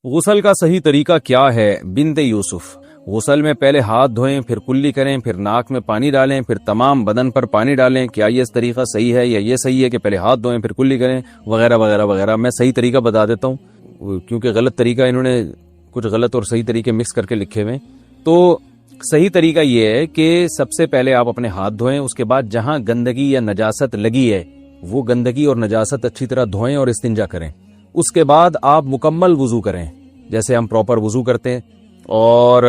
غسل کا صحیح طریقہ کیا ہے؟ بنت یوسف، غسل میں پہلے ہاتھ دھوئیں، پھر کلی کریں، پھر ناک میں پانی ڈالیں، پھر تمام بدن پر پانی ڈالیں. کیا یہ طریقہ صحیح ہے یا یہ صحیح ہے کہ پہلے ہاتھ دھوئیں پھر کلی کریں وغیرہ وغیرہ وغیرہ؟ میں صحیح طریقہ بتا دیتا ہوں کیونکہ غلط طریقہ انہوں نے کچھ غلط اور صحیح طریقے مکس کر کے لکھے ہوئے. تو صحیح طریقہ یہ ہے کہ سب سے پہلے آپ اپنے ہاتھ دھوئیں، اس کے بعد جہاں گندگی یا نجاست لگی ہے وہ گندگی اور نجاست اچھی طرح دھوئیں اور استنجا کریں. اس کے بعد آپ مکمل وضو کریں جیسے ہم پراپر وضو کرتے ہیں، اور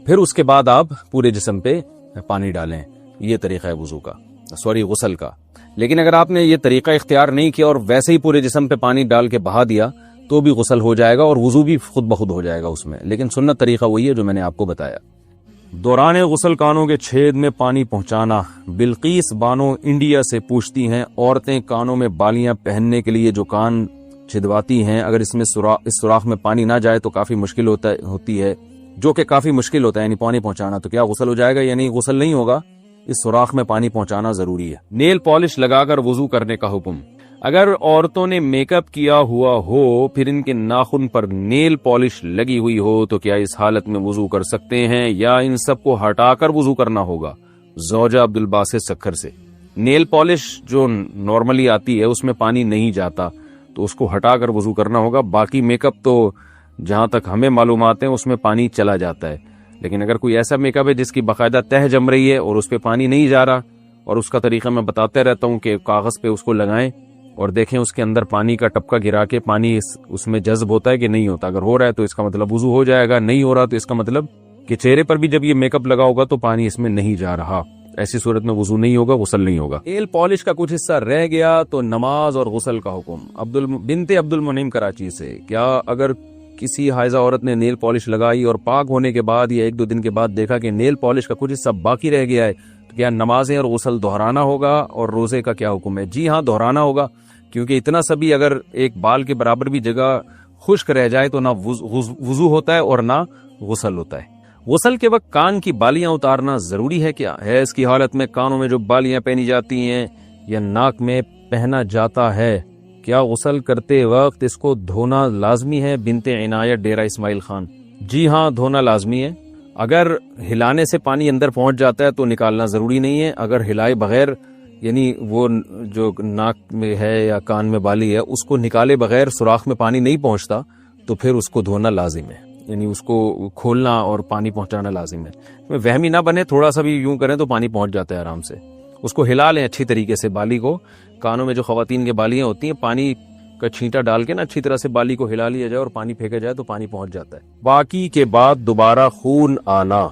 پھر اس کے بعد آپ پورے جسم پہ پانی ڈالیں. یہ طریقہ ہے وضو کا، غسل کا. لیکن اگر آپ نے یہ طریقہ اختیار نہیں کیا اور ویسے ہی پورے جسم پہ پانی ڈال کے بہا دیا تو بھی غسل ہو جائے گا اور وضو بھی خود بخود ہو جائے گا اس میں. لیکن سنت طریقہ وہی ہے جو میں نے آپ کو بتایا. دوران غسل کانوں کے چھید میں پانی پہنچانا. بلقیس بانو انڈیا سے پوچھتی ہیں، عورتیں کانوں میں بالیاں پہننے کے لیے جو کان چھدواتی ہیں، اگر اس سوراخ میں پانی نہ جائے تو کافی مشکل ہوتی ہے، جو کہ کافی مشکل ہوتا ہے یعنی پانی پہنچانا، تو کیا غسل ہو جائے گا یا نہیں؟ غسل نہیں ہوگا، اس سوراخ میں پانی پہنچانا ضروری ہے. نیل پالش لگا کر وضو کرنے کا حکم. اگر عورتوں نے میک اپ کیا ہوا ہو پھر ان کے ناخن پر نیل پالش لگی ہوئی ہو تو کیا اس حالت میں وضو کر سکتے ہیں یا ان سب کو ہٹا کر وضو کرنا ہوگا؟ زوجہ عبدالباسط سکھر سے. نیل پالش جو نارملی آتی ہے اس میں پانی نہیں جاتا تو اس کو ہٹا کر وضو کرنا ہوگا. باقی میک اپ تو جہاں تک ہمیں معلومات ہیں اس میں پانی چلا جاتا ہے. لیکن اگر کوئی ایسا میک اپ ہے جس کی باقاعدہ تہ جم رہی ہے اور اس پہ پانی نہیں جا رہا، اور اس کا طریقہ میں بتاتے رہتا ہوں کہ کاغذ پہ اس کو لگائیں اور دیکھیں اس کے اندر پانی کا ٹپکا گرا کے پانی اس میں جذب ہوتا ہے کہ نہیں ہوتا. اگر ہو رہا ہے تو اس کا مطلب وضو ہو جائے گا، نہیں ہو رہا تو اس کا مطلب کہ چہرے پر بھی جب یہ میک اپ لگا ہوگا تو پانی اس میں نہیں جا رہا. ایسی صورت میں وضو نہیں ہوگا، غسل نہیں ہوگا. نیل پالش کا کچھ حصہ رہ گیا تو نماز اور غسل کا حکم. بنت عبد المنعم کراچی سے. کیا اگر کسی حائضہ عورت نے نیل پالش لگائی اور پاک ہونے کے بعد یا 1-2 دن کے بعد دیکھا کہ نیل پالش کا کچھ حصہ باقی رہ گیا ہے تو کیا نمازیں اور غسل دہرانا ہوگا اور روزے کا کیا حکم ہے؟ جی ہاں، دہرانا ہوگا، کیونکہ اتنا سا بھی اگر ایک بال کے برابر بھی جگہ خشک رہ جائے تو نہ وضو ہوتا ہے اور نہ غسل ہوتا ہے. غسل کے وقت کان کی بالیاں اتارنا ضروری ہے کیا؟ ہے اس کی حالت میں کانوں میں جو بالیاں پہنی جاتی ہیں یا ناک میں پہنا جاتا ہے، کیا غسل کرتے وقت اس کو دھونا لازمی ہے؟ بنت عنایت ڈیرہ اسماعیل خان. جی ہاں، دھونا لازمی ہے. اگر ہلانے سے پانی اندر پہنچ جاتا ہے تو نکالنا ضروری نہیں ہے. اگر ہلائے بغیر یعنی وہ جو ناک میں ہے یا کان میں بالی ہے اس کو نکالے بغیر سوراخ میں پانی نہیں پہنچتا تو پھر اس کو دھونا لازم ہے، یعنی اس کو کھولنا اور پانی پہنچانا لازم ہے. وہمی نہ بنے، تھوڑا سا بھی یوں کریں تو پانی پہنچ جاتا ہے آرام سے. اس کو ہلا لیں اچھی طریقے سے بالی کو. کانوں میں جو خواتین کے بالیاں ہوتی ہیں پانی کا چھینٹا ڈال کے نا اچھی طرح سے بالی کو ہلا لیا جائے اور پانی پھینکا جائے تو پانی پہنچ جاتا ہے. باقی کے بعد دوبارہ خون آنا.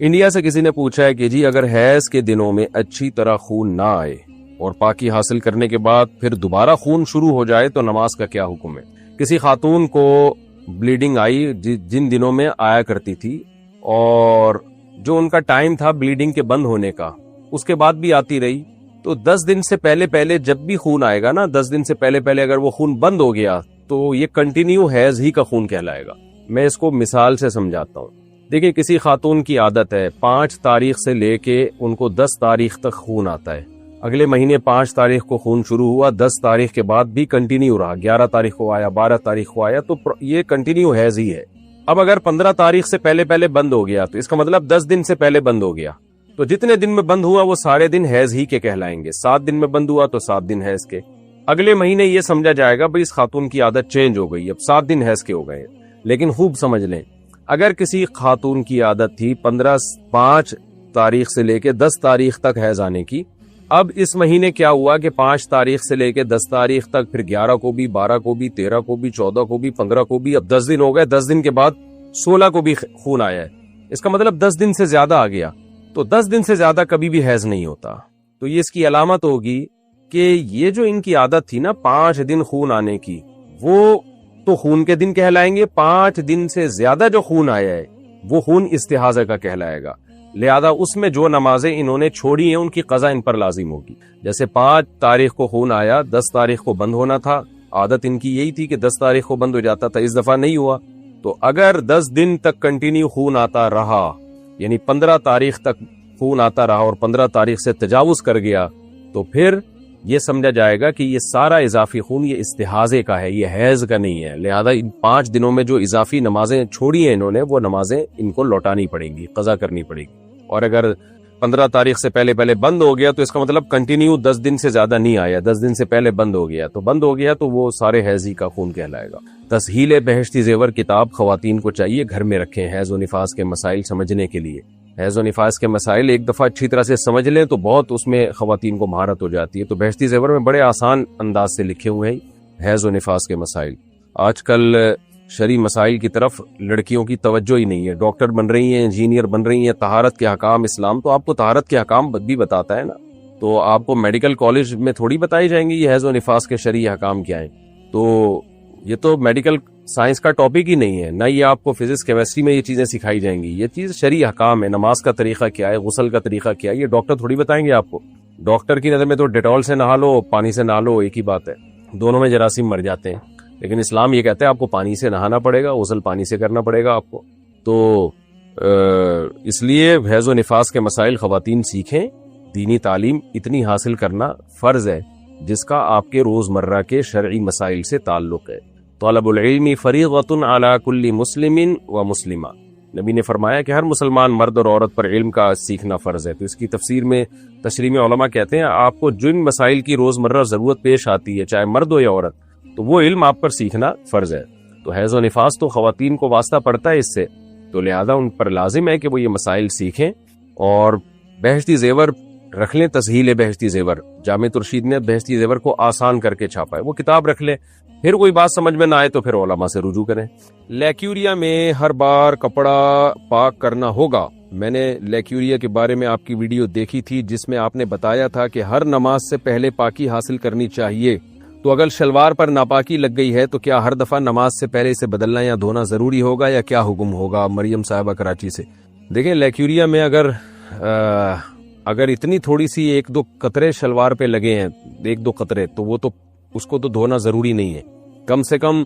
انڈیا سے کسی نے پوچھا ہے کہ جی اگر حیض کے دنوں میں اچھی طرح خون نہ آئے اور پاکی حاصل کرنے کے بعد پھر دوبارہ خون شروع ہو جائے تو نماز کا کیا حکم ہے؟ کسی خاتون کو بلیڈنگ آئی جن دنوں میں آیا کرتی تھی اور جو ان کا ٹائم تھا بلیڈنگ کے بند ہونے کا اس کے بعد بھی آتی رہی، تو 10 دن سے پہلے جب بھی خون آئے گا نا، 10 دن سے پہلے اگر وہ خون بند ہو گیا تو یہ کنٹینیو حیض ہی کا خون کہلائے گا. میں اس کو مثال سے سمجھاتا ہوں. دیکھیں، کسی خاتون کی عادت ہے 5 تاریخ سے لے کے ان کو 10 تاریخ تک خون آتا ہے. اگلے مہینے 5 تاریخ کو خون شروع ہوا، 10 تاریخ کے بعد بھی کنٹینیو رہا، 11 تاریخ کو آیا، 12 تاریخ کو آیا، تو یہ کنٹینیو حیض ہی ہے. اب اگر 15 تاریخ سے پہلے بند ہو گیا تو اس کا مطلب 10 دن سے پہلے بند ہو گیا، تو جتنے دن میں بند ہوا وہ سارے دن حیض ہی کے کہلائیں گے. 7 دن میں بند ہوا تو 7 دن حیض کے. اگلے مہینے یہ سمجھا جائے گا بھئی اس خاتون کی عادت چینج ہو گئی، اب 7 دن حیض کے ہو گئے. لیکن خوب سمجھ لیں، اگر کسی خاتون کی عادت تھی 5 تاریخ سے لے کے 10 تاریخ تک حیض آنے کی، اب اس مہینے کیا ہوا کہ 5 تاریخ سے لے کے 10 تاریخ تک، پھر 11 کو بھی، 12 کو بھی، 13 کو بھی، 14 کو بھی، 15 کو بھی، اب 10 دن ہو گئے. 10 دن کے بعد 16 کو بھی خون آیا ہے. اس کا مطلب 10 دن سے زیادہ آ گیا. تو 10 دن سے زیادہ کبھی بھی حیض نہیں ہوتا. تو یہ اس کی علامت ہوگی کہ یہ جو ان کی عادت تھی نا 5 دن خون آنے کی، وہ تو خون کے دن کہلائیں گے. 5 دن سے زیادہ جو خون آیا ہے وہ خون استحاضہ کا کہلائے گا. لہذا اس میں جو نمازیں انہوں نے چھوڑی ہیں ان کی قضا ان پر لازم ہوگی. جیسے 5 تاریخ کو خون آیا، 10 تاریخ کو بند ہونا تھا. عادت ان کی یہی تھی کہ 10 تاریخ کو بند ہو جاتا تھا، اس دفعہ نہیں ہوا. تو اگر 10 دن تک کنٹینیو خون آتا رہا، یعنی 15 تاریخ تک خون آتا رہا اور 15 تاریخ سے تجاوز کر گیا، تو پھر یہ سمجھا جائے گا کہ یہ سارا اضافی خون یہ استحاضے کا ہے، یہ حیض کا نہیں ہے، لہذا ان 5 دنوں میں جو اضافی نمازیں چھوڑی ہیں انہوں نے، وہ نمازیں ان کو لوٹانی پڑیں گی، قضا کرنی پڑے گی۔ اور اگر 15 تاریخ سے پہلے بند ہو گیا تو اس کا مطلب کنٹینیو 10 دن سے زیادہ نہیں آیا، 10 دن سے پہلے بند ہو گیا تو وہ سارے حیضی کا خون کہلائے گا۔ تسہیل بہشتی زیور کتاب خواتین کو چاہیے گھر میں رکھیں حیض و نفاس کے مسائل سمجھنے کے لیے۔ حیض و نفاس کے مسائل ایک دفعہ اچھی طرح سے سمجھ لیں تو بہت اس میں خواتین کو مہارت ہو جاتی ہے۔ تو بہشتی زیور میں بڑے آسان انداز سے لکھے ہوئے ہیں حیض و نفاس کے مسائل۔ آج کل شرعی مسائل کی طرف لڑکیوں کی توجہ ہی نہیں ہے، ڈاکٹر بن رہی ہیں، انجینئر بن رہی ہیں، طہارت کے احکام اسلام تو آپ کو طہارت کے احکام بھی بتاتا ہے نا، تو آپ کو میڈیکل کالج میں تھوڑی بتائی جائیں گی یہ حیض و نفاس کے شرعی احکام کیا ہیں۔ تو یہ تو میڈیکل سائنس کا ٹاپک ہی نہیں ہے، نہ یہ آپ کو فزکس کیمسٹری میں یہ چیزیں سکھائی جائیں گی، یہ چیز شرعی احکام ہے۔ نماز کا طریقہ کیا ہے، غسل کا طریقہ کیا ہے، یہ ڈاکٹر تھوڑی بتائیں گے آپ کو۔ ڈاکٹر کی نظر میں تو ڈیٹول سے نہا لو، پانی سے نہا لو، ایک ہی بات ہے، دونوں میں جراثیم مر جاتے ہیں، لیکن اسلام یہ کہتا ہے آپ کو پانی سے نہانا پڑے گا، غسل پانی سے کرنا پڑے گا آپ کو۔ تو اس لیے حیض و نفاس کے مسائل خواتین سیکھیں، دینی تعلیم اتنی حاصل کرنا فرض ہے جس کا آپ کے روزمرہ کے شرعی مسائل سے تعلق ہے۔ طلب العلم فریضۃ علی کل مسلم و مسلمہ، نبی نے فرمایا کہ ہر مسلمان مرد اور عورت پر علم کا سیکھنا فرض ہے۔ تو اس کی تفسیر میں تشریح میں علماء کہتے ہیں آپ کو جن مسائل کی روزمرہ ضرورت پیش آتی ہے چاہے مرد ہو یا عورت، تو وہ علم آپ پر سیکھنا فرض ہے۔ تو حیض و نفاس تو خواتین کو واسطہ پڑتا ہے اس سے، تو لہذا ان پر لازم ہے کہ وہ یہ مسائل سیکھیں اور بہشتی زیور رکھ لیں۔ تسہیل بہشتی زیور، جامع ترشید نے بہشتی زیور کو آسان کر کے چھاپا ہے، وہ کتاب رکھ لیں، پھر کوئی بات سمجھ میں نہ آئے تو پھر علماء سے رجوع کریں۔ لیکیوریا میں ہر بار کپڑا پاک کرنا ہوگا۔ میں نے لیکیوریا کے بارے میں آپ کی ویڈیو دیکھی تھی جس میں آپ نے بتایا تھا کہ ہر نماز سے پہلے پاکی حاصل کرنی چاہیے، تو اگر شلوار پر ناپاکی لگ گئی ہے تو کیا ہر دفعہ نماز سے پہلے اسے بدلنا یا دھونا ضروری ہوگا یا کیا حکم ہوگا؟ مریم صاحبہ کراچی سے۔ دیکھیں لیکیوریا میں اگر اتنی تھوڑی سی 1-2 قطرے شلوار پہ لگے ہیں، 1-2 قطرے، تو وہ تو اس کو تو دھونا ضروری نہیں ہے۔ کم سے کم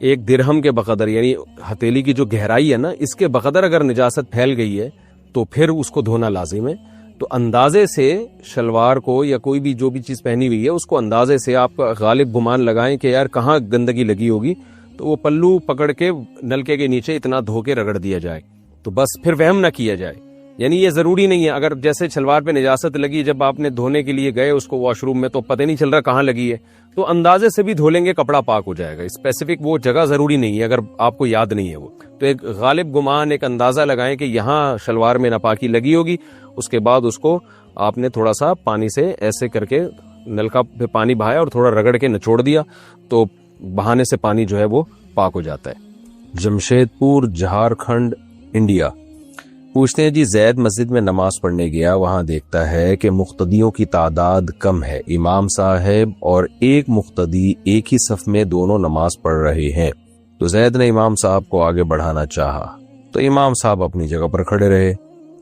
1 درہم کے بقدر، یعنی ہتھیلی کی جو گہرائی ہے نا، اس کے بقدر اگر نجاست پھیل گئی ہے تو پھر اس کو دھونا لازم ہے۔ تو اندازے سے شلوار کو یا کوئی بھی جو بھی چیز پہنی ہوئی ہے اس کو اندازے سے آپ کا غالب گمان لگائیں کہ یار کہاں گندگی لگی ہوگی، تو وہ پلو پکڑ کے نلکے کے نیچے اتنا دھو کے رگڑ دیا جائے، تو بس پھر وہم نہ کیا جائے۔ یعنی یہ ضروری نہیں ہے، اگر جیسے شلوار پہ نجاست لگی، جب آپ نے دھونے کے لیے گئے اس کو واش روم میں تو پتہ نہیں چل رہا کہاں لگی ہے، تو اندازے سے بھی دھو لیں گے کپڑا پاک ہو جائے گا۔ اسپیسیفک وہ جگہ ضروری نہیں ہے اگر آپ کو یاد نہیں ہے وہ، تو ایک غالب گمان، ایک اندازہ لگائیں کہ یہاں شلوار میں ناپاکی لگی ہوگی، اس کے بعد اس کو آپ نے تھوڑا سا پانی سے ایسے کر کے نلکا پہ پانی بہایا اور تھوڑا رگڑ کے نچوڑ دیا، تو بہانے سے پانی جو ہے وہ پاک ہو جاتا ہے۔ جمشید پور، جھارکھنڈ، انڈیا، پوچھتے ہیں جی زید مسجد میں نماز پڑھنے گیا، وہاں دیکھتا ہے کہ مقتدیوں کی تعداد کم ہے، امام صاحب اور ایک مقتدی ایک ہی صف میں دونوں نماز پڑھ رہے ہیں، تو زید نے امام صاحب کو آگے بڑھانا چاہا تو امام صاحب اپنی جگہ پر کھڑے رہے،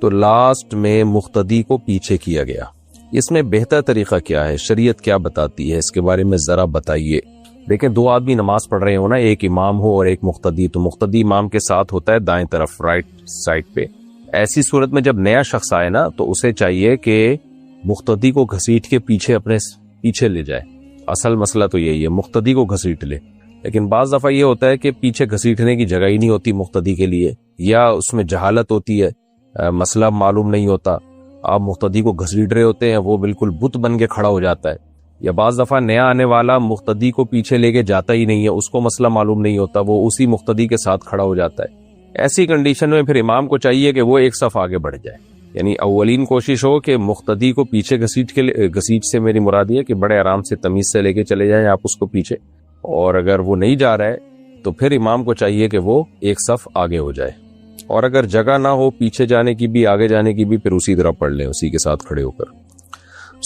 تو لاسٹ میں مقتدی کو پیچھے کیا گیا۔ اس میں بہتر طریقہ کیا ہے؟ شریعت کیا بتاتی ہے اس کے بارے میں ذرا بتائیے۔ دیکھیں 2 آدمی نماز پڑھ رہے ہو نا، ایک امام ہو اور ایک مقتدی، تو مقتدی امام کے ساتھ ہوتا ہے دائیں طرف، رائٹ سائڈ پہ۔ ایسی صورت میں جب نیا شخص آئے نا تو اسے چاہیے کہ مقتدی کو گھسیٹ کے پیچھے اپنے پیچھے لے جائے۔ اصل مسئلہ تو یہی ہے، مقتدی کو گھسیٹ لے، لیکن بعض دفعہ یہ ہوتا ہے کہ پیچھے گھسیٹنے کی جگہ ہی نہیں ہوتی مقتدی کے لیے، یا اس میں جہالت ہوتی ہے، مسئلہ معلوم نہیں ہوتا، آپ مقتدی کو گھسیٹ رہے ہوتے ہیں، وہ بالکل بت بن کے کھڑا ہو جاتا ہے، یا بعض دفعہ نیا آنے والا مقتدی کو پیچھے لے کے جاتا ہی نہیں ہے، اس کو مسئلہ معلوم نہیں ہوتا، وہ اسی مقتدی کے ساتھ کھڑا ہو جاتا ہے۔ ایسی کنڈیشن میں پھر امام کو چاہیے کہ وہ ایک صف آگے بڑھ جائے، یعنی اولین کوشش ہو کہ مقتدی کو پیچھے گھسیٹ سے میری مراد یہ کہ بڑے آرام سے تمیز سے لے کے چلے جائیں آپ اس کو پیچھے، اور اگر وہ نہیں جا رہا ہے تو پھر امام کو چاہیے کہ وہ ایک صف آگے ہو جائے، اور اگر جگہ نہ ہو پیچھے جانے کی بھی آگے جانے کی بھی پھر اسی طرح پڑھ لیں اسی کے ساتھ کھڑے ہو کر۔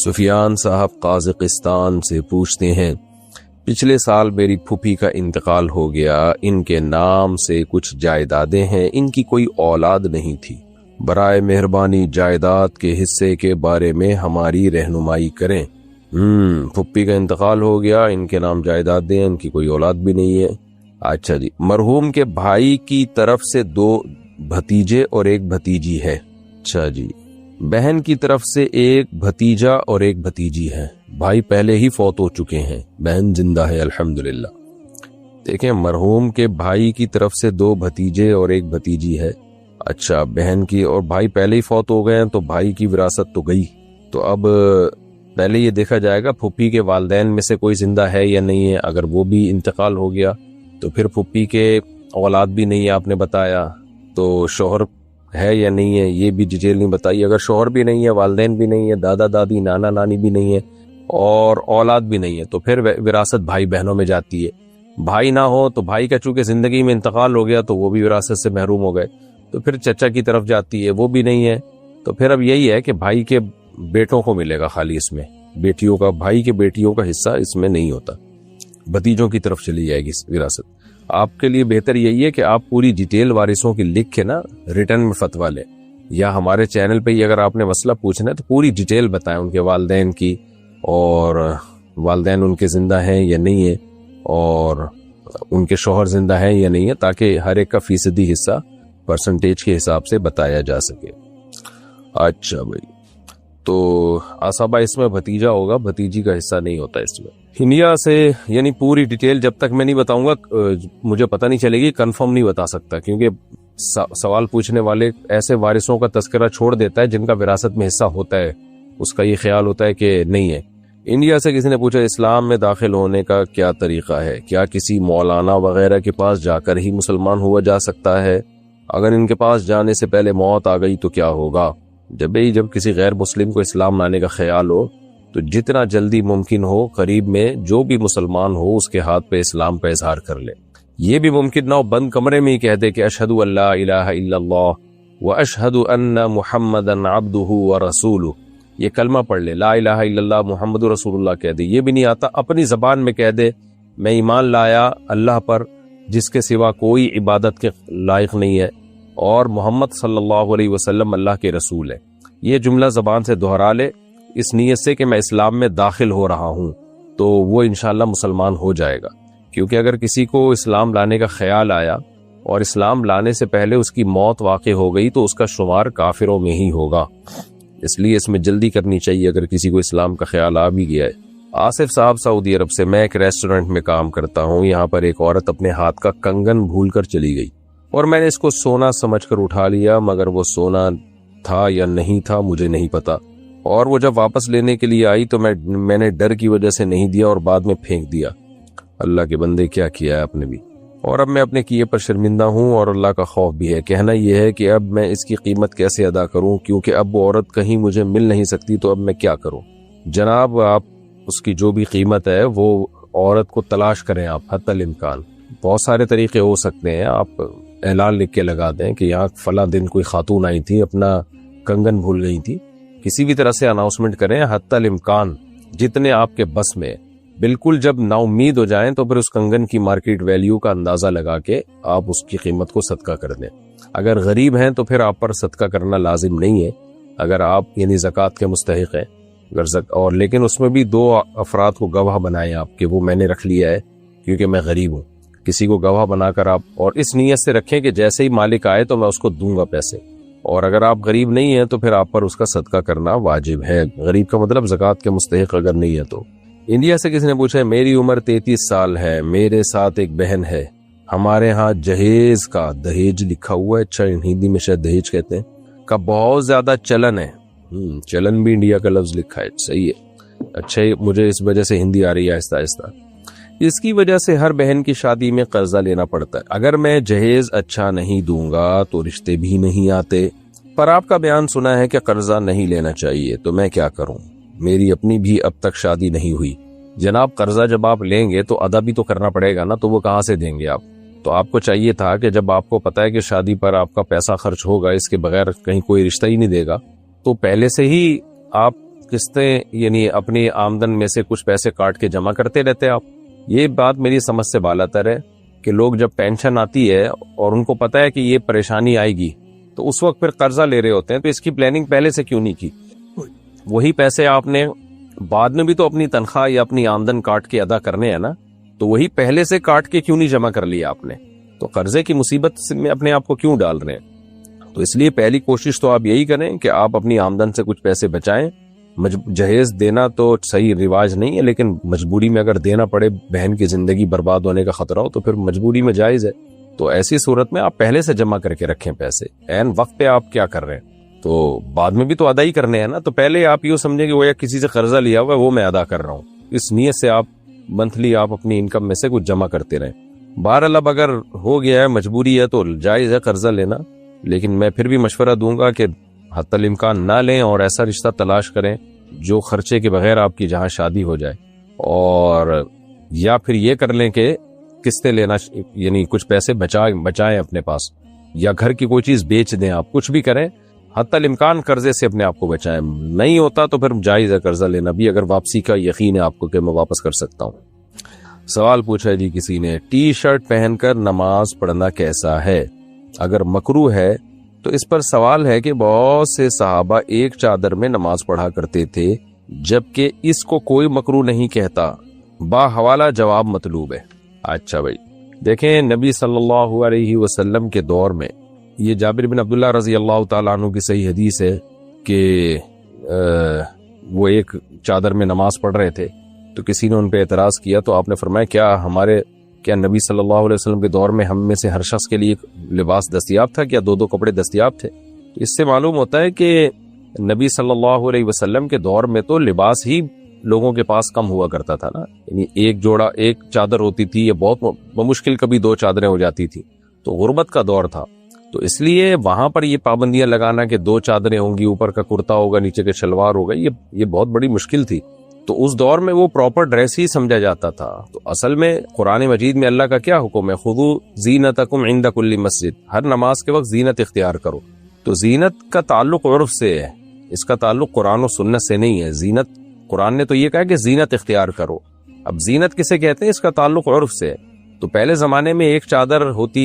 سفیان صاحب قازقستان سے پوچھتے ہیں پچھلے سال میری پھوپھی کا انتقال ہو گیا، ان کے نام سے کچھ جائیدادیں ہیں، ان کی کوئی اولاد نہیں تھی، برائے مہربانی جائیداد کے حصے کے بارے میں ہماری رہنمائی کریں۔ پھوپھی کا انتقال ہو گیا، ان کے نام جائیدادیں ہیں، ان کی کوئی اولاد بھی نہیں ہے۔ اچھا جی، مرحوم کے بھائی کی طرف سے 2 بھتیجے اور 1 بھتیجی ہے۔ اچھا جی، بہن کی طرف سے 1 بھتیجا اور 1 بھتیجی ہے۔ بھائی پہلے ہی فوت ہو چکے ہیں، بہن زندہ ہے الحمدللہ۔ دیکھیں مرحوم کے بھائی کی طرف سے 2 بھتیجے اور 1 بھتیجی ہے، اچھا بہن کی، اور بھائی پہلے ہی فوت ہو گئے ہیں تو بھائی کی وراثت تو گئی۔ تو اب پہلے یہ دیکھا جائے گا پھوپھی کے والدین میں سے کوئی زندہ ہے یا نہیں ہے۔ اگر وہ بھی انتقال ہو گیا تو پھر پھوپھی کے اولاد بھی نہیں ہے آپ نے بتایا، تو شوہر ہے یا نہیں ہے یہ بھی ڈیٹیل نہیں بتائی۔ اگر شوہر بھی نہیں ہے، والدین بھی نہیں ہے، دادا دادی نانا نانی بھی نہیں ہے اور اولاد بھی نہیں ہے، تو پھر وراثت بھائی بہنوں میں جاتی ہے۔ بھائی نہ ہو تو بھائی کا چونکہ زندگی میں انتقال ہو گیا تو وہ بھی وراثت سے محروم ہو گئے، تو پھر چچا کی طرف جاتی ہے، وہ بھی نہیں ہے، تو پھر اب یہی ہے کہ بھائی کے بیٹوں کو ملے گا خالی، اس میں بیٹیوں کا، بھائی کے بیٹیوں کا حصہ اس میں نہیں ہوتا، بھتیجوں کی طرف چلی جائے گی وراثت۔ آپ کے لیے بہتر یہی ہے کہ آپ پوری ڈیٹیل وارثوں کی لکھ کے نا ریٹرن میں فتویٰ لیں، یا ہمارے چینل پہ ہی اگر آپ نے مسئلہ پوچھنا ہے تو پوری ڈیٹیل بتائیں ان کے والدین کی، اور والدین ان کے زندہ ہیں یا نہیں ہیں، اور ان کے شوہر زندہ ہیں یا نہیں ہے، تاکہ ہر ایک کا فیصدی حصہ پرسنٹیج کے حساب سے بتایا جا سکے۔ اچھا بھائی، تو آصابہ اس میں بھتیجا ہوگا، بھتیجی کا حصہ نہیں ہوتا اس میں۔ انڈیا سے یعنی پوری ڈیٹیل جب تک میں نہیں بتاؤں گا مجھے پتہ نہیں چلے گی، کنفرم نہیں بتا سکتا، کیونکہ سوال پوچھنے والے ایسے وارثوں کا تذکرہ چھوڑ دیتا ہے جن کا وراثت میں حصہ ہوتا ہے، اس کا یہ خیال ہوتا ہے کہ نہیں ہے۔ انڈیا سے کسی نے پوچھا اسلام میں داخل ہونے کا کیا طریقہ ہے، کیا کسی مولانا وغیرہ کے پاس جا کر ہی مسلمان ہوا جا سکتا ہے؟ اگر ان کے پاس جانے سے پہلے موت آ گئی تو کیا ہوگا؟ جب کسی غیر مسلم کو اسلام لانے کا خیال ہو تو جتنا جلدی ممکن ہو قریب میں جو بھی مسلمان ہو اس کے ہاتھ پہ اسلام کا اظہار کر لے۔ یہ بھی ممکن نہ ہو بند کمرے میں ہی کہہ دے کہ اشہد ان لا الہ الا اللہ واشہد ان محمدا عبدہ ورسولہ، یہ کلمہ پڑھ لے، لا الہ الا اللہ محمد رسول اللہ کہہ دے۔ یہ بھی نہیں آتا، اپنی زبان میں کہہ دے میں ایمان لایا اللہ پر جس کے سوا کوئی عبادت کے لائق نہیں ہے، اور محمد صلی اللہ علیہ وسلم اللہ کے رسول ہے۔ یہ جملہ زبان سے دہرا لے اس نیت سے کہ میں اسلام میں داخل ہو رہا ہوں، تو وہ انشاءاللہ مسلمان ہو جائے گا۔ کیونکہ اگر کسی کو اسلام لانے کا خیال آیا اور اسلام لانے سے پہلے اس کی موت واقع ہو گئی تو اس کا شمار کافروں میں ہی ہوگا، اس لیے اس میں جلدی کرنی چاہیے اگر کسی کو اسلام کا خیال آ بھی گیا ہے۔ آصف صاحب سعودی عرب سے، میں ایک ریسٹورنٹ میں کام کرتا ہوں، یہاں پر ایک عورت اپنے ہاتھ کا کنگن بھول کر چلی گئی اور میں نے اس کو سونا سمجھ کر اٹھا لیا، مگر وہ سونا تھا یا نہیں تھا مجھے نہیں پتا، اور وہ جب واپس لینے کے لیے آئی تو میں نے ڈر کی وجہ سے نہیں دیا اور بعد میں پھینک دیا۔ اللہ کے بندے کیا کیا ہے آپ نے بھی، اور اب میں اپنے کیے پر شرمندہ ہوں اور اللہ کا خوف بھی ہے۔ کہنا یہ ہے کہ اب میں اس کی قیمت کیسے ادا کروں، کیونکہ اب وہ عورت کہیں مجھے مل نہیں سکتی، تو اب میں کیا کروں؟ جناب آپ اس کی جو بھی قیمت ہے وہ عورت کو تلاش کریں، آپ حتی الامکان، بہت سارے طریقے ہو سکتے ہیں۔ آپ اعلان لکھ کے لگا دیں کہ یہاں فلاں دن کوئی خاتون آئی تھی، اپنا کنگن بھول گئی تھی، کسی بھی طرح سے اناؤنسمنٹ کریں حتی الامکان جتنے آپ کے بس میں۔ بالکل جب نا امید ہو جائیں تو پھر اس کنگن کی مارکیٹ ویلیو کا اندازہ لگا کے آپ اس کی قیمت کو صدقہ کر دیں۔ اگر غریب ہیں تو پھر آپ پر صدقہ کرنا لازم نہیں ہے، اگر آپ یعنی زکوٰۃ کے مستحق ہیں، اور لیکن اس میں بھی 2 افراد کو گواہ بنائیں آپ کہ وہ میں نے رکھ لیا ہے کیونکہ میں غریب ہوں۔ کسی کو گواہ بنا کر آپ، اور اس نیت سے رکھیں کہ جیسے ہی مالک آئے تو میں اس کو دوں گا پیسے، اور اگر آپ غریب نہیں ہیں تو پھر آپ پر اس کا صدقہ کرنا واجب ہے۔ غریب کا مطلب زکوٰۃ کے مستحق اگر نہیں ہے تو۔ انڈیا سے کسی نے پوچھا ہے میری عمر 33 سال ہے، میرے ساتھ ایک بہن ہے، ہمارے ہاں جہیز کا، دہیج لکھا ہوا ہے، اچھا ہندی میں شاید دہیج کہتے ہیں، کا بہت زیادہ چلن ہے۔ چلن بھی انڈیا کا لفظ لکھا ہے، صحیح ہے۔ اچھا مجھے اس وجہ سے ہندی آ رہی ہے آہستہ آہستہ۔ اس کی وجہ سے ہر بہن کی شادی میں قرضہ لینا پڑتا ہے، اگر میں جہیز اچھا نہیں دوں گا تو رشتے بھی نہیں آتے، پر آپ کا بیان سنا ہے کہ قرضہ نہیں لینا چاہیے، تو میں کیا کروں؟ میری اپنی بھی اب تک شادی نہیں ہوئی۔ جناب قرضہ جب آپ لیں گے تو ادا بھی تو کرنا پڑے گا نا، تو وہ کہاں سے دیں گے آپ؟ تو آپ کو چاہیے تھا کہ جب آپ کو پتا ہے کہ شادی پر آپ کا پیسہ خرچ ہوگا، اس کے بغیر کہیں کوئی رشتہ ہی نہیں دے گا، تو پہلے سے ہی آپ قسطیں یعنی اپنی آمدن میں سے کچھ پیسے کاٹ کے جمع کرتے رہتے آپ۔ یہ بات میری سمجھ سے بالاتر ہے کہ لوگ جب پینشن آتی ہے اور ان کو پتا ہے کہ یہ پریشانی آئے گی تو اس وقت پھر قرضہ لے رہے ہوتے ہیں، تو اس کی پلاننگ پہلے سے کیوں نہیں کی؟ وہی پیسے آپ نے بعد میں بھی تو اپنی تنخواہ یا اپنی آمدن کاٹ کے ادا کرنے ہیں نا، تو وہی پہلے سے کاٹ کے کیوں نہیں جمع کر لیا آپ نے؟ تو قرضے کی مصیبت میں اپنے آپ کو کیوں ڈال رہے ہیں؟ تو اس لیے پہلی کوشش تو آپ یہی کریں کہ آپ اپنی آمدن سے کچھ پیسے بچائیں جہیز دینا تو صحیح رواج نہیں ہے، لیکن مجبوری میں اگر دینا پڑے، بہن کی زندگی برباد ہونے کا خطرہ ہو، تو پھر مجبوری میں جائز ہے۔ تو ایسی صورت میں آپ پہلے سے جمع کر کے رکھیں پیسے، عین وقت پہ آپ کیا کر رہے ہیں تو بعد میں بھی تو ادا ہی کرنے ہیں نا، تو پہلے آپ یوں سمجھیں کہ وہ یا کسی سے قرضہ لیا ہوا ہے وہ میں ادا کر رہا ہوں، اس نیت سے آپ منتھلی آپ اپنی انکم میں سے کچھ جمع کرتے رہیں۔ بہرحال اب اگر ہو گیا ہے، مجبوری ہے، تو جائز ہے قرضہ لینا، لیکن میں پھر بھی مشورہ دوں گا کہ حتی الامکان نہ لیں اور ایسا رشتہ تلاش کریں جو خرچے کے بغیر آپ کی جہاں شادی ہو جائے، اور یا پھر یہ کر لیں کہ قسطیں لینا، یعنی کچھ پیسے بچائیں اپنے پاس، یا گھر کی کوئی چیز بیچ دیں، آپ کچھ بھی کریں، حتی الامکان قرضے سے اپنے آپ کو بچائیں۔ نہیں ہوتا تو پھر جائز ہے قرضہ لینا بھی، اگر واپسی کا یقین ہے آپ کو کہ میں واپس کر سکتا ہوں۔ سوال پوچھا ہے جی کسی نے، ٹی شرٹ پہن کر نماز پڑھنا کیسا ہے؟ اگر مکروہ ہے تو اس پر سوال ہے کہ بہت سے صحابہ ایک چادر میں نماز پڑھا کرتے تھے، جبکہ اس کو کوئی مکروہ نہیں کہتا، باحوالہ جواب مطلوب ہے۔ اچھا بھائی، دیکھیں نبی صلی اللہ علیہ وسلم کے دور میں، یہ جابر بن عبداللہ رضی اللہ تعالیٰ عنہ کی صحیح حدیث ہے کہ وہ ایک چادر میں نماز پڑھ رہے تھے، تو کسی نے ان پہ اعتراض کیا تو آپ نے فرمایا کیا نبی صلی اللہ علیہ وسلم کے دور میں ہم میں سے ہر شخص کے لیے لباس دستیاب تھا، کیا دو کپڑے دستیاب تھے؟ تو اس سے معلوم ہوتا ہے کہ نبی صلی اللہ علیہ وسلم کے دور میں تو لباس ہی لوگوں کے پاس کم ہوا کرتا تھا نا، یعنی ایک چادر ہوتی تھی، یا بہت بمشکل کبھی دو چادریں ہو جاتی تھی، تو غربت کا دور تھا، تو اس لیے وہاں پر یہ پابندیاں لگانا کہ دو چادریں ہوں گی، اوپر کا کرتا ہوگا، نیچے کے شلوار ہوگا، یہ بہت بڑی مشکل تھی۔ تو اس دور میں وہ پراپر ڈریس ہی سمجھا جاتا تھا۔ تو اصل میں قرآن مجید میں اللہ کا کیا حکم ہے؟ خذوا زینتکم عند کل مسجد، ہر نماز کے وقت زینت اختیار کرو۔ تو زینت کا تعلق عرف سے ہے، اس کا تعلق قرآن و سنت سے نہیں ہے۔ زینت، قرآن نے تو یہ کہا کہ زینت اختیار کرو، اب زینت کسے کہتے ہیں؟ اس کا تعلق عرف سے ہے۔ تو پہلے زمانے میں ایک چادر ہوتی،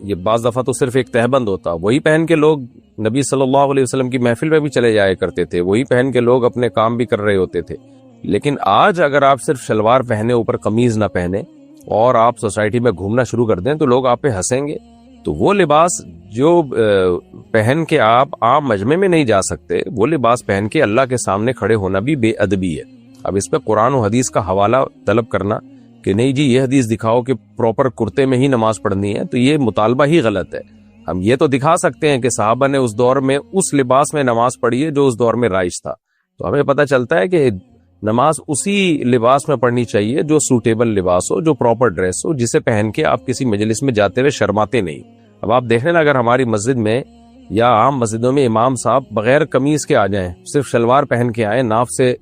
یہ بعض دفعہ تو صرف ایک تہبند ہوتا، وہی پہن کے لوگ نبی صلی اللہ علیہ وسلم کی محفل میں بھی چلے جایا کرتے تھے، وہی پہن کے لوگ اپنے کام بھی کر رہے ہوتے تھے۔ لیکن آج اگر آپ صرف شلوار پہنے، اوپر قمیض نہ پہنے، اور آپ سوسائٹی میں گھومنا شروع کر دیں تو لوگ آپ پہ ہنسیں گے۔ تو وہ لباس جو پہن کے آپ عام مجمع میں نہیں جا سکتے، وہ لباس پہن کے اللہ کے سامنے کھڑے ہونا بھی بے ادبی ہے۔ اب اس پہ قرآن و حدیث کا حوالہ طلب کرنا کہ نہیں جی یہ حدیث دکھاؤ کہ پراپر کرتے میں ہی نماز پڑھنی ہے، تو یہ مطالبہ ہی غلط ہے۔ ہم یہ تو دکھا سکتے ہیں کہ صحابہ نے اس دور میں اس لباس میں نماز پڑھی ہے جو اس دور میں رائج تھا، تو ہمیں پتہ چلتا ہے کہ نماز اسی لباس میں پڑھنی چاہیے جو سوٹیبل لباس ہو، جو پراپر ڈریس ہو، جسے پہن کے آپ کسی مجلس میں جاتے ہوئے شرماتے نہیں۔ اب آپ دیکھ لینا، اگر ہماری مسجد میں یا عام مسجدوں میں امام صاحب بغیر قمیض کے آ جائیں، صرف شلوار پہن کے آئیں، ناف سے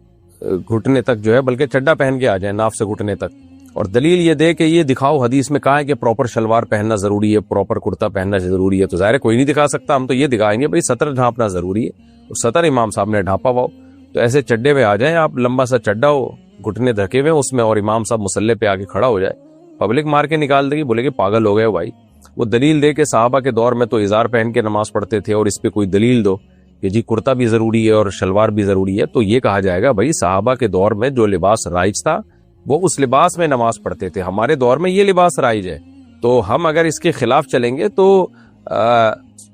گھٹنے تک جو ہے، بلکہ چڈا پہن کے آ جائیں ناف سے گھٹنے تک، اور دلیل یہ دے کہ یہ دکھاؤ حدیث میں کہا ہے کہ پراپر شلوار پہننا ضروری ہے، پراپر کرتا پہننا ضروری ہے، تو ظاہر ہے کوئی نہیں دکھا سکتا، ہم تو یہ دکھائیں گے بھائی سطر ڈھانپنا ضروری ہے، اور سطر امام صاحب نے ڈھانپا ہوا ہو، تو ایسے چڈے میں آ جائیں آپ، لمبا سا چڈا ہو، گھٹنے دھکے ہوئے اس میں، اور امام صاحب مصلی پہ آ کے کھڑا ہو جائے، پبلک مار کے نکال دے گی، بولے کہ پاگل ہو گئے بھائی۔ وہ دلیل دے کہ صحابہ کے دور میں تو ازار پہن کے نماز پڑھتے تھے، اور اس پہ کوئی دلیل دو کہ جی کرتا بھی ضروری ہے اور شلوار بھی ضروری ہے، تو یہ کہا جائے گا بھائی صحابہ کے دور میں جو لباس رائج تھا وہ اس لباس میں نماز پڑھتے تھے، ہمارے دور میں یہ لباس رائج ہے، تو ہم اگر اس کے خلاف چلیں گے تو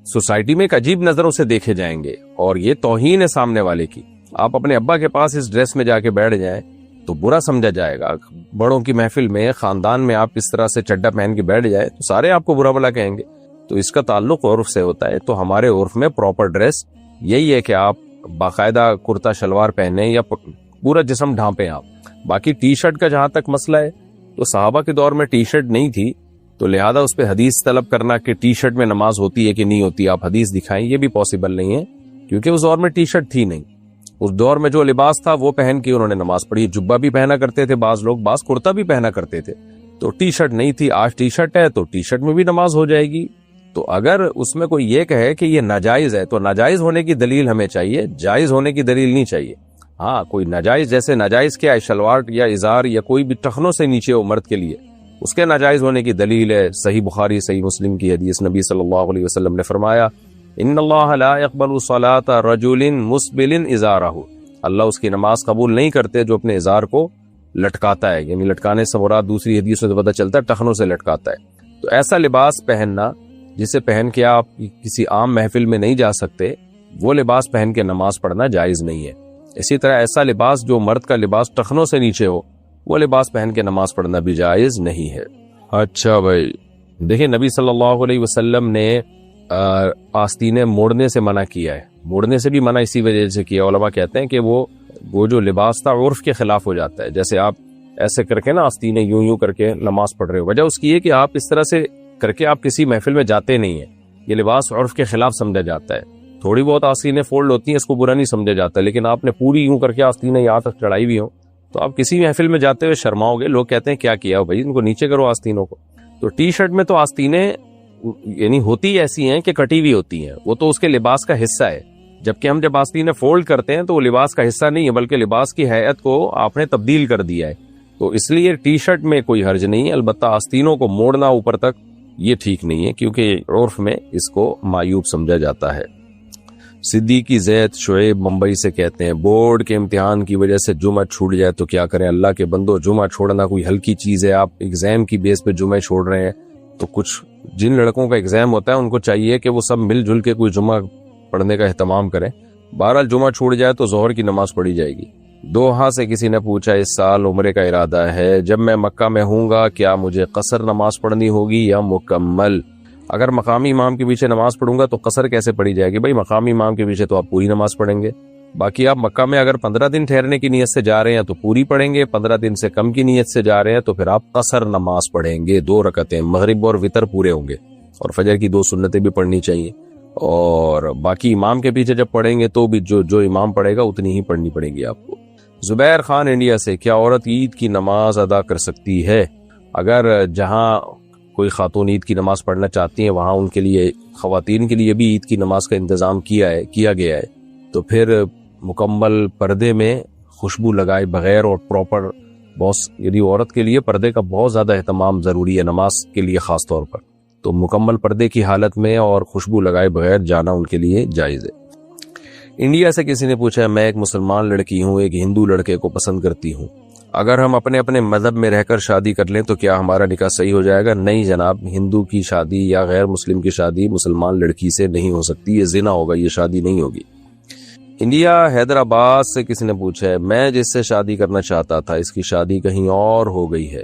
سوسائٹی میں ایک عجیب نظروں سے دیکھے جائیں گے، اور یہ توہین ہے سامنے والے کی۔ آپ اپنے ابا کے پاس اس ڈریس میں جا کے بیٹھ جائیں تو برا سمجھا جائے گا، بڑوں کی محفل میں، خاندان میں آپ اس طرح سے چڈا پہن کے بیٹھ جائیں تو سارے آپ کو برا بھلا کہیں گے۔ تو اس کا تعلق عرف سے ہوتا ہے، تو ہمارے عرف میں پراپر ڈریس یہی ہے کہ آپ باقاعدہ کرتا شلوار پہنیں یا پورا جسم ڈھانپیں آپ۔ باقی ٹی شرٹ کا جہاں تک مسئلہ ہے، تو صحابہ کے دور میں ٹی شرٹ نہیں تھی، تو لہذا اس پہ حدیث طلب کرنا کہ ٹی شرٹ میں نماز ہوتی ہے کہ نہیں ہوتی، آپ حدیث دکھائیں، یہ بھی پاسبل نہیں ہے، کیونکہ اس دور میں ٹی شرٹ تھی نہیں۔ اس دور میں جو لباس تھا وہ پہن کے انہوں نے نماز پڑھی، جبہ بھی پہنا کرتے تھے بعض لوگ، بعض کرتا بھی پہنا کرتے تھے، تو ٹی شرٹ نہیں تھی۔ آج ٹی شرٹ ہے تو ٹی شرٹ میں بھی نماز ہو جائے گی۔ تو اگر اس میں کوئی یہ کہے کہ یہ ناجائز ہے تو ناجائز ہونے کی دلیل ہمیں چاہیے، جائز ہونے کی دلیل نہیں چاہیے۔ ہاں کوئی ناجائز، جیسے ناجائز کیا ہے، شلوار یا ازار یا کوئی بھی ٹخنوں سے نیچے ہو مرد کے لیے، اس کے ناجائز ہونے کی دلیل ہے صحیح بخاری صحیح مسلم کی حدیث، نبی صلی اللہ علیہ وسلم نے فرمایا ان اللہ لا يقبل صلاۃ رجل مسبل ازارہ، اللہ اس کی نماز قبول نہیں کرتے جو اپنے ازار کو لٹکاتا ہے، یعنی لٹکانے سے مراد دوسری حدیث میں پتہ چلتا ہے ٹخنوں سے لٹکاتا ہے۔ تو ایسا لباس پہننا جسے پہن کے آپ کسی عام محفل میں نہیں جا سکتے، وہ لباس پہن کے نماز پڑھنا جائز نہیں ہے۔ اسی طرح ایسا لباس جو مرد کا لباس ٹخنوں سے نیچے ہو وہ لباس پہن کے نماز پڑھنا بھی جائز نہیں ہے۔ اچھا بھائی دیکھیں، نبی صلی اللہ علیہ وسلم نے آستینیں موڑنے سے منع کیا ہے۔ موڑنے سے بھی منع اسی وجہ سے کیا، علماء کہتے ہیں کہ وہ جو لباس تھا عرف کے خلاف ہو جاتا ہے۔ جیسے آپ ایسے کر کے نا آستینیں یوں کر کے نماز پڑھ رہے ہو، وجہ اس کی ہے کہ آپ اس طرح سے کر کے آپ کسی محفل میں جاتے نہیں ہیں، یہ لباس عرف کے خلاف سمجھا جاتا ہے۔ تھوڑی بہت آستینیں فولڈ ہوتی ہیں، اس کو برا نہیں سمجھا جاتا، لیکن آپ نے پوری یوں کر کے آستینیں یہاں تک چڑھائی ہوئی ہوں تو آپ کسی محفل میں جاتے ہوئے شرماؤ گے، لوگ کہتے ہیں کیا کیا ہو بھائی، ان کو نیچے کرو آستینوں کو۔ تو ٹی شرٹ میں تو آستینیں یعنی ہوتی ایسی ہیں کہ کٹی ہوئی ہوتی ہیں، وہ تو اس کے لباس کا حصہ ہے، جبکہ ہم جب آستینیں فولڈ کرتے ہیں تو وہ لباس کا حصہ نہیں ہے بلکہ لباس کی ہیئت کو آپ نے تبدیل کر دیا ہے۔ تو اس لیے ٹی شرٹ میں کوئی حرج نہیں ہے، البتہ آستینوں کو موڑنا اوپر تک یہ ٹھیک نہیں ہے، کیونکہ عرف میں اس کو معیوب سمجھا جاتا ہے۔ صدیقی زید شعیب ممبئی سے کہتے ہیں بورڈ کے امتحان کی وجہ سے جمعہ چھوٹ جائے تو کیا کریں؟ اللہ کے بندو، جمعہ چھوڑنا کوئی ہلکی چیز ہے؟ آپ ایگزام کی بیس پہ جمعہ چھوڑ رہے ہیں، تو کچھ جن لڑکوں کا ایگزام ہوتا ہے ان کو چاہیے کہ وہ سب مل جل کے کوئی جمعہ پڑھنے کا اہتمام کریں۔ بہرحال جمعہ چھوٹ جائے تو ظہر کی نماز پڑھی جائے گی۔ دوحہ سے کسی نے پوچھا اس سال عمرے کا ارادہ ہے، جب میں مکہ میں ہوں گا کیا مجھے قصر نماز پڑھنی ہوگی یا مکمل؟ اگر مقامی امام کے پیچھے نماز پڑھوں گا تو قصر کیسے پڑھی جائے گی؟ بھائی مقامی امام کے پیچھے تو آپ پوری نماز پڑھیں گے، باقی آپ مکہ میں اگر 15 دن ٹھہرنے کی نیت سے جا رہے ہیں تو پوری پڑھیں گے، 15 دن سے کم کی نیت سے جا رہے ہیں تو پھر آپ قصر نماز پڑھیں گے، 2 رکعتیں، مغرب اور وتر پورے ہوں گے، اور فجر کی 2 سنتیں بھی پڑھنی چاہیے، اور باقی امام کے پیچھے جب پڑھیں گے تو بھی جو امام پڑھے گا اتنی ہی پڑھنی پڑے گی آپ کو۔ زبیر خان انڈیا سے، کیا عورت عید کی نماز ادا کر سکتی ہے؟ اگر جہاں کوئی خاتون عید کی نماز پڑھنا چاہتی ہیں وہاں ان کے لیے، خواتین کے لیے بھی عید کی نماز کا انتظام کیا گیا ہے، تو پھر مکمل پردے میں خوشبو لگائے بغیر اور پراپر یعنی عورت کے لیے پردے کا بہت زیادہ اہتمام ضروری ہے نماز کے لیے خاص طور پر، تو مکمل پردے کی حالت میں اور خوشبو لگائے بغیر جانا ان کے لیے جائز ہے۔ انڈیا سے کسی نے پوچھا میں ایک مسلمان لڑکی ہوں، ایک ہندو لڑکے کو پسند کرتی ہوں، اگر ہم اپنے مذہب میں رہ کر شادی کر لیں تو کیا ہمارا نکاح صحیح ہو جائے گا؟ نہیں جناب، ہندو کی شادی یا غیر مسلم کی شادی مسلمان لڑکی سے نہیں ہو سکتی، یہ زنا ہوگا، یہ شادی نہیں ہوگی۔ انڈیا حیدرآباد سے کسی نے پوچھا ہے میں جس سے شادی کرنا چاہتا تھا اس کی شادی کہیں اور ہو گئی ہے،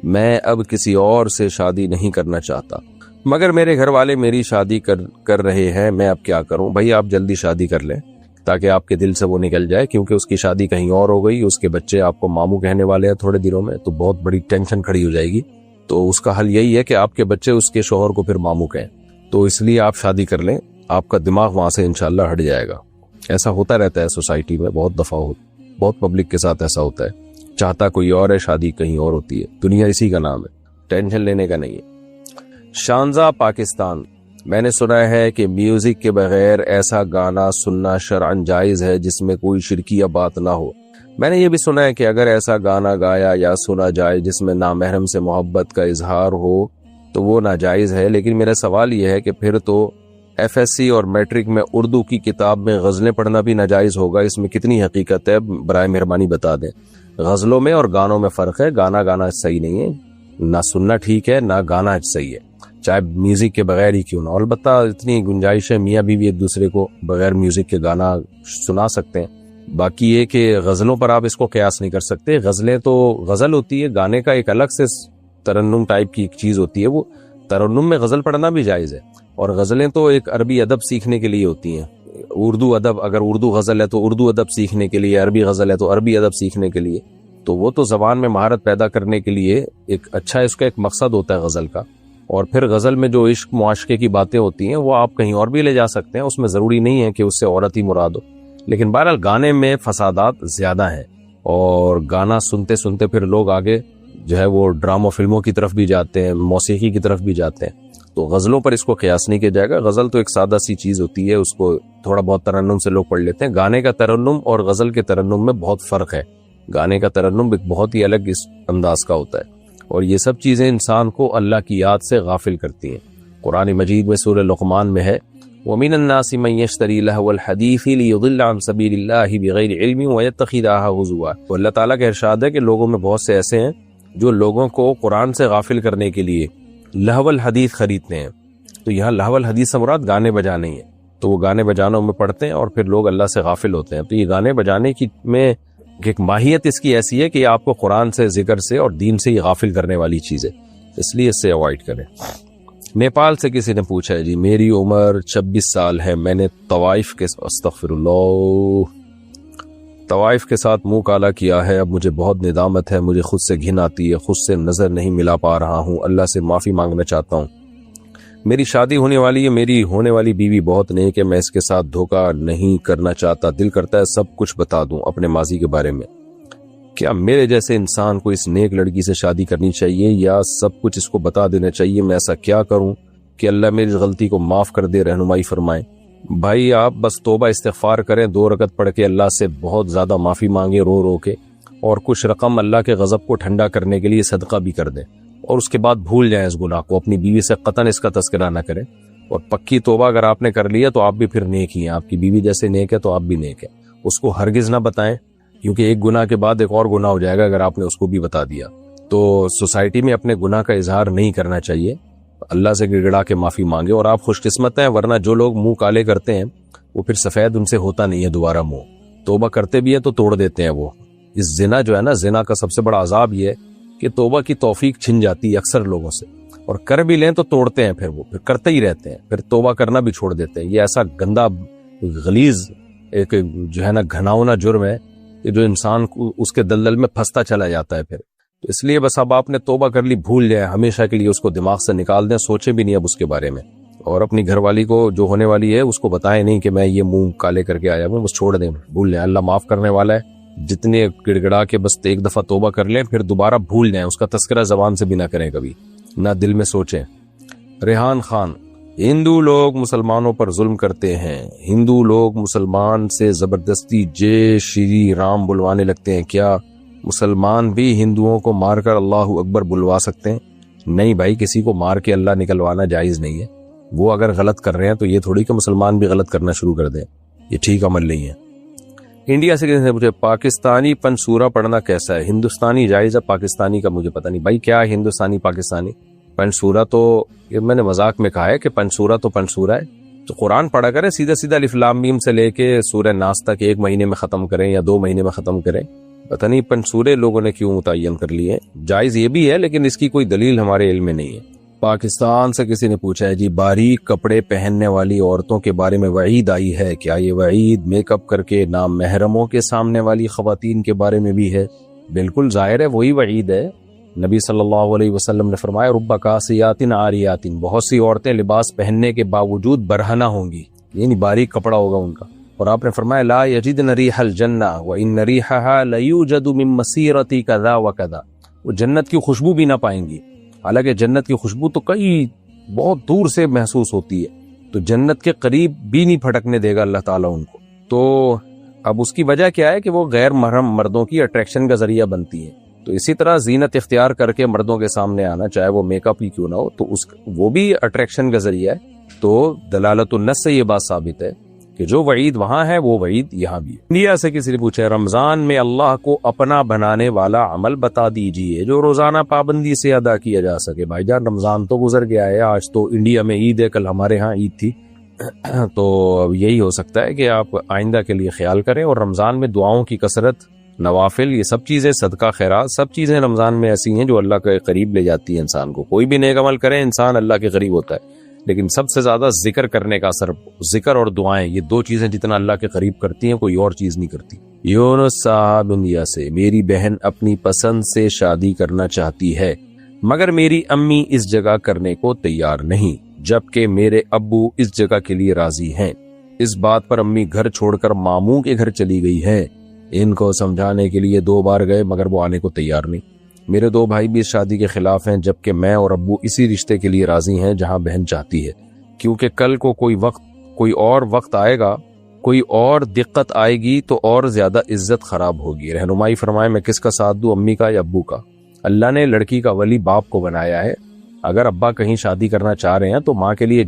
میں اب کسی اور سے شادی نہیں کرنا چاہتا، مگر میرے گھر والے میری شادی کر رہے ہیں، میں اب کیا کروں؟ بھائی آپ جلدی شادی کر لیں تاکہ آپ کے دل سے وہ نکل جائے، کیونکہ اس کی شادی کہیں اور ہو گئی، اس کے بچے آپ کو ماموں کہنے والے ہیں تھوڑے دنوں میں، تو بہت بڑی ٹینشن کھڑی ہو جائے گی، تو اس کا حل یہی ہے کہ آپ کے بچے اس کے شوہر کو پھر ماموں کہیں، تو اس لیے آپ شادی کر لیں، آپ کا دماغ وہاں سے انشاءاللہ ہٹ جائے گا۔ ایسا ہوتا رہتا ہے سوسائٹی میں، بہت دفعہ بہت پبلک کے ساتھ ایسا ہوتا ہے، چاہتا کوئی اور ہے، شادی کہیں اور ہوتی ہے، دنیا اسی کا نام ہے، ٹینشن لینے کا نہیں ہے۔ شانزہ پاکستان، میں نے سنا ہے کہ میوزک کے بغیر ایسا گانا سننا شرعاً جائز ہے جس میں کوئی شرکیہ بات نہ ہو۔ میں نے یہ بھی سنا ہے کہ اگر ایسا گانا گایا یا سنا جائے جس میں نامحرم سے محبت کا اظہار ہو تو وہ ناجائز ہے، لیکن میرا سوال یہ ہے کہ پھر تو FSC اور میٹرک میں اردو کی کتاب میں غزلیں پڑھنا بھی ناجائز ہوگا، اس میں کتنی حقیقت ہے؟ برائے مہربانی بتا دیں۔ غزلوں میں اور گانوں میں فرق ہے، گانا صحیح نہیں ہے، نہ سننا ٹھیک ہے نہ گانا صحیح ہے، چاہے میوزک کے بغیر ہی کیوں نہ، البتہ اتنی گنجائش ہے میاں بیوی ایک دوسرے کو بغیر میوزک کے گانا سنا سکتے ہیں، باقی یہ کہ غزلوں پر آپ اس کو قیاس نہیں کر سکتے، غزلیں تو غزل ہوتی ہے، گانے کا ایک الگ سے ترنم ٹائپ کی ایک چیز ہوتی ہے، وہ ترنم میں غزل پڑھنا بھی جائز ہے، اور غزلیں تو ایک عربی ادب سیکھنے کے لیے ہوتی ہیں، اردو ادب، اگر اردو غزل ہے تو اردو ادب سیکھنے کے لیے، عربی غزل ہے تو عربی ادب سیکھنے کے لیے، تو وہ تو زبان میں مہارت پیدا کرنے کے لیے ایک اچھا اس کا ایک مقصد ہوتا ہے غزل کا، اور پھر غزل میں جو عشق معاشقے کی باتیں ہوتی ہیں وہ آپ کہیں اور بھی لے جا سکتے ہیں، اس میں ضروری نہیں ہے کہ اس سے عورت ہی مراد ہو، لیکن بہرحال گانے میں فسادات زیادہ ہیں، اور گانا سنتے سنتے پھر لوگ آگے جو ہے وہ ڈراموں فلموں کی طرف بھی جاتے ہیں، موسیقی کی طرف بھی جاتے ہیں، تو غزلوں پر اس کو قیاس نہیں کیا جائے گا، غزل تو ایک سادہ سی چیز ہوتی ہے، اس کو تھوڑا بہت ترنم سے لوگ پڑھ لیتے ہیں، گانے کا ترنم اور غزل کے ترنم میں بہت فرق ہے، گانے کا ترنم ایک بہت ہی الگ اس انداز کا ہوتا ہے، اور یہ سب چیزیں انسان کو اللہ کی یاد سے غافل کرتی ہیں۔ قرآن مجید میں سورہ لقمان میں ہے وَمِنَ النَّاسِ مَن يَشْتَرِي لَهْوَ الْحَدِيثِ لِيُضِلَّ عَن سَبِيلِ اللَّهِ بِغَيْرِ عِلْمٍ وَيَتَّخِذَهَا هُزُوًا، تو اللہ تعالیٰ کا ارشاد ہے کہ لوگوں میں بہت سے ایسے ہیں جو لوگوں کو قرآن سے غافل کرنے کے لیے لہو الحدیث خریدتے ہیں، تو یہاں لہو الحدیث سے مراد گانے بجانے ہیں، تو وہ گانے بجانوں میں پڑھتے ہیں اور پھر لوگ اللہ سے غافل ہوتے ہیں. تو یہ گانے بجانے کی میں ایک ماہیت اس کی ایسی ہے کہ آپ کو قرآن سے، ذکر سے اور دین سے یہ غافل کرنے والی چیز ہے، اس لیے اس سے اوائڈ کریں. نیپال سے کسی نے پوچھا ہے جی میری عمر 26 سال ہے، میں نے طوائف کے طوائف کے ساتھ منہ کالا کیا ہے، اب مجھے بہت ندامت ہے، مجھے خود سے گھن آتی ہے، خود سے نظر نہیں ملا پا رہا ہوں، اللہ سے معافی مانگنا چاہتا ہوں. میری شادی ہونے والی ہے، میری ہونے والی بیوی بہت نیک ہے، میں اس کے ساتھ دھوکہ نہیں کرنا چاہتا، دل کرتا ہے سب کچھ بتا دوں اپنے ماضی کے بارے میں. کیا میرے جیسے انسان کو اس نیک لڑکی سے شادی کرنی چاہیے یا سب کچھ اس کو بتا دینا چاہیے؟ میں ایسا کیا کروں کہ اللہ میری غلطی کو معاف کر دے، رہنمائی فرمائیں. بھائی آپ بس توبہ استغفار کریں، 2 رکعت پڑھ کے اللہ سے بہت زیادہ معافی مانگیں رو رو کے، اور کچھ رقم اللہ کے غضب کو ٹھنڈا کرنے کے لیے صدقہ بھی کر دیں، اور اس کے بعد بھول جائیں اس گناہ کو. اپنی بیوی سے قطعاً اس کا تذکرہ نہ کریں، اور پکی توبہ اگر آپ نے کر لیا تو آپ بھی پھر نیک ہی ہیں، آپ کی بیوی جیسے نیک ہے تو آپ بھی نیک ہے. اس کو ہرگز نہ بتائیں، کیونکہ ایک گناہ کے بعد ایک اور گناہ ہو جائے گا اگر آپ نے اس کو بھی بتا دیا. تو سوسائٹی میں اپنے گناہ کا اظہار نہیں کرنا چاہیے، اللہ سے گڑگڑا کے معافی مانگے. اور آپ خوش قسمت ہیں، ورنہ جو لوگ منہ کالے کرتے ہیں وہ پھر سفید ان سے ہوتا نہیں ہے دوبارہ منہ. توبہ کرتے بھی ہیں تو توڑ دیتے ہیں وہ. اس زنا جو ہے نا، زنا کا سب سے بڑا عذاب یہ ہے کہ توبہ کی توفیق چھن جاتی ہے اکثر لوگوں سے، اور کر بھی لیں تو توڑتے ہیں، پھر وہ پھر کرتے ہی رہتے ہیں، پھر توبہ کرنا بھی چھوڑ دیتے ہیں. یہ ایسا گندا غلیظ ایک جو ہے نا گھناؤنا جرم ہے کہ جو انسان کو اس کے دلدل میں پھنستا چلا جاتا ہے پھر. تو اس لیے بس اب آپ نے توبہ کر لی، بھول جائیں ہمیشہ کے لیے، اس کو دماغ سے نکال دیں، سوچیں بھی نہیں اب اس کے بارے میں. اور اپنی گھر والی کو جو ہونے والی ہے اس کو بتائیں نہیں کہ میں یہ منہ کالے کر کے آیا ہوں، بس چھوڑ دیں، بھول جائیں. اللہ معاف کرنے والا ہے. جتنے گڑ گڑا کے بس ایک دفعہ توبہ کر لیں، پھر دوبارہ بھول جائیں، اس کا تذکرہ زبان سے بھی نہ کریں کبھی، نہ دل میں سوچیں. ریحان خان: ہندو لوگ مسلمانوں پر ظلم کرتے ہیں، ہندو لوگ مسلمان سے زبردستی جے شری رام بلوانے لگتے ہیں، کیا مسلمان بھی ہندوؤں کو مار کر اللہ اکبر بلوا سکتے ہیں؟ نہیں بھائی، کسی کو مار کے اللہ نکلوانا جائز نہیں ہے. وہ اگر غلط کر رہے ہیں تو یہ تھوڑی کہ مسلمان بھی غلط کرنا شروع کر دیں، یہ ٹھیک عمل نہیں ہے. انڈیا سے کسی نے پوچھا پاکستانی پنسورا پڑھنا کیسا ہے؟ ہندوستانی جائز ہے، پاکستانی کا مجھے پتہ نہیں. بھائی کیا ہندوستانی پاکستانی؟ پنسورا تو یہ میں نے مذاق میں کہا ہے کہ پنسورا تو پنسورا ہے. تو قرآن پڑھا کریں، سیدھا سیدھا الف لام میم سے لے کے سورہ ناس تک 1 مہینے میں ختم کریں یا 2 مہینے میں ختم کریں. پتہ نہیں پنسورے لوگوں نے کیوں متعین کر لیے. جائز یہ بھی ہے لیکن اس کی کوئی دلیل ہمارے علم میں نہیں ہے. پاکستان سے کسی نے پوچھا ہے جی باریک کپڑے پہننے والی عورتوں کے بارے میں وعید آئی ہے، کیا یہ وعید میک اپ کر کے نامحرموں کے سامنے والی خواتین کے بارے میں بھی ہے؟ بالکل ظاہر ہے وہی وعید ہے. نبی صلی اللہ علیہ وسلم نے فرمایا رب کاسیات عاریات، بہت سی عورتیں لباس پہننے کے باوجود برہنہ ہوں گی، یعنی باریک کپڑا ہوگا ان کا. اور آپ نے فرمایا لا یجدن ریح الجنہ وان ریحها لیوجد من مسیرۃ کذا وکذا، وہ جنت کی خوشبو بھی نہ پائیں گی. حالانکہ جنت کی خوشبو تو کئی بہت دور سے محسوس ہوتی ہے، تو جنت کے قریب بھی نہیں پھٹکنے دے گا اللہ تعالیٰ ان کو. تو اب اس کی وجہ کیا ہے کہ وہ غیر محرم مردوں کی اٹریکشن کا ذریعہ بنتی ہیں. تو اسی طرح زینت اختیار کر کے مردوں کے سامنے آنا، چاہے وہ میک اپ ہی کیوں نہ ہو، تو وہ بھی اٹریکشن کا ذریعہ ہے. تو دلالت النص سے یہ بات ثابت ہے کہ جو وعید وہاں ہے وہ وعید یہاں بھی ہے. انڈیا سے کسی نے پوچھا رمضان میں اللہ کو اپنا بنانے والا عمل بتا دیجئے جو روزانہ پابندی سے ادا کیا جا سکے. بھائی جان رمضان تو گزر گیا ہے، آج تو انڈیا میں عید ہے، کل ہمارے ہاں عید تھی. تو یہی ہو سکتا ہے کہ آپ آئندہ کے لیے خیال کریں. اور رمضان میں دعاؤں کی کثرت، نوافل، یہ سب چیزیں، صدقہ خیرات، سب چیزیں رمضان میں ایسی ہیں جو اللہ کے قریب لے جاتی ہیں انسان کو. کوئی بھی نیک عمل کرے انسان اللہ کے قریب ہوتا ہے، لیکن سب سے زیادہ ذکر کرنے کا اثر، ذکر اور دعائیں، یہ 2 چیزیں جتنا اللہ کے قریب کرتی ہیں کوئی اور چیز نہیں کرتی. یونس صاحب انڈیا سے: میری بہن اپنی پسند سے شادی کرنا چاہتی ہے مگر میری امی اس جگہ کرنے کو تیار نہیں، جبکہ میرے ابو اس جگہ کے لیے راضی ہیں. اس بات پر امی گھر چھوڑ کر ماموں کے گھر چلی گئی ہے. ان کو سمجھانے کے لیے 2 بار گئے مگر وہ آنے کو تیار نہیں. میرے 2 بھائی بھی اس شادی کے خلاف ہیں، جبکہ میں اور ابو اسی رشتے کے لیے راضی ہیں جہاں بہن چاہتی ہے، کیونکہ کل کو کوئی اور وقت آئے گا، کوئی اور دقت آئے گی تو اور زیادہ عزت خراب ہوگی. رہنمائی فرمائے میں کس کا ساتھ دوں، امی کا یا ابو کا؟ اللہ نے لڑکی کا ولی باپ کو بنایا ہے. اگر ابا کہیں شادی کرنا چاہ رہے ہیں تو ماں کے لیے